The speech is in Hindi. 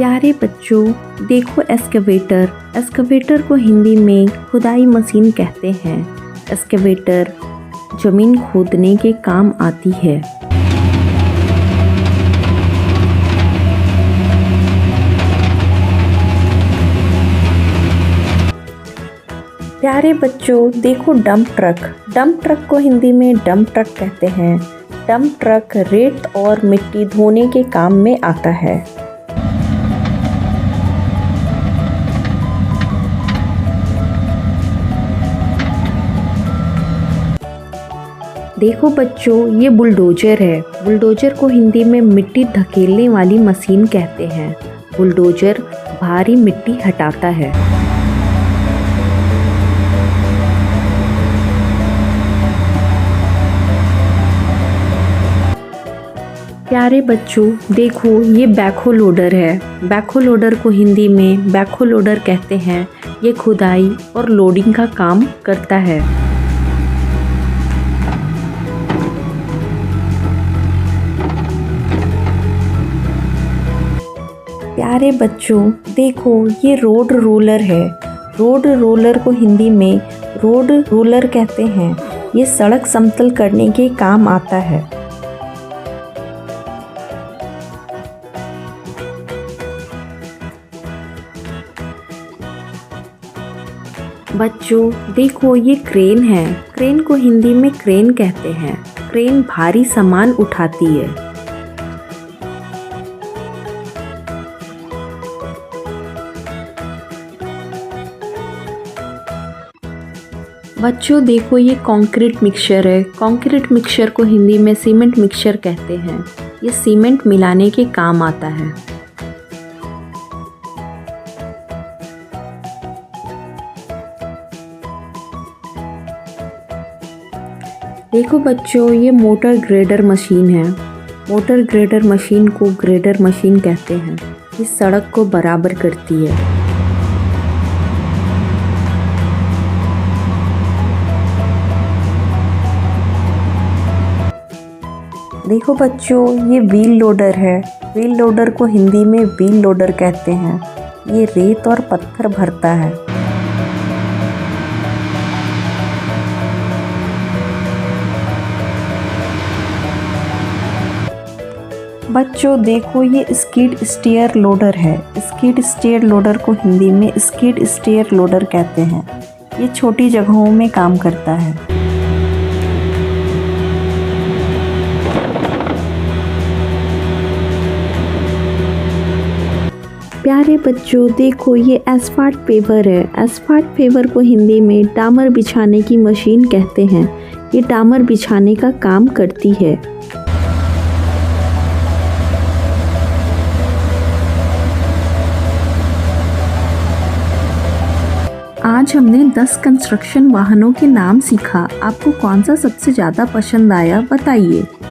प्यारे बच्चों, देखो एस्केवेटर। एस्केवेटर को हिंदी में खुदाई मशीन कहते हैं। एस्केवेटर ज़मीन खोदने के काम आती है। प्यारे बच्चों, देखो डंप ट्रक। डंप ट्रक को हिंदी में डंप ट्रक कहते हैं। डंप ट्रक रेत और मिट्टी ढोने के काम में आता है। देखो बच्चों, ये बुलडोजर है। बुलडोजर को हिंदी में मिट्टी धकेलने वाली मशीन कहते हैं। बुलडोजर भारी मिट्टी हटाता है। प्यारे बच्चों, देखो ये बैकहो लोडर है। बैकहो लोडर को हिंदी में बैकहो लोडर कहते हैं। ये खुदाई और लोडिंग का काम करता है। प्यारे बच्चों, देखो ये रोड रोलर है। रोड रोलर को हिंदी में रोड रोलर कहते हैं। ये सड़क समतल करने के काम आता है। बच्चों, देखो ये क्रेन है। क्रेन को हिंदी में क्रेन कहते हैं। क्रेन भारी सामान उठाती है। बच्चों, देखो ये कंक्रीट मिक्सचर है। कंक्रीट मिक्सचर को हिंदी में सीमेंट मिक्सचर कहते हैं। ये सीमेंट मिलाने के काम आता है। देखो बच्चों, ये मोटर ग्रेडर मशीन है। मोटर ग्रेडर मशीन को ग्रेडर मशीन कहते हैं। ये सड़क को बराबर करती है। देखो बच्चों, ये व्हील लोडर है। व्हील लोडर को हिंदी में व्हील लोडर कहते हैं। ये रेत और पत्थर भरता है। बच्चों, देखो ये स्किड स्टेयर लोडर है। स्किड स्टेयर लोडर को हिंदी में स्किड स्टेयर लोडर कहते हैं। ये छोटी जगहों में काम करता है। प्यारे बच्चों, देखो ये एस्फाल्ट पेवर है। एस्फाल्ट पेवर को हिंदी में डामर बिछाने की मशीन कहते हैं। ये डामर बिछाने का काम करती है। आज हमने 10 कंस्ट्रक्शन वाहनों के नाम सीखा। आपको कौन सा सबसे ज़्यादा पसंद आया, बताइए।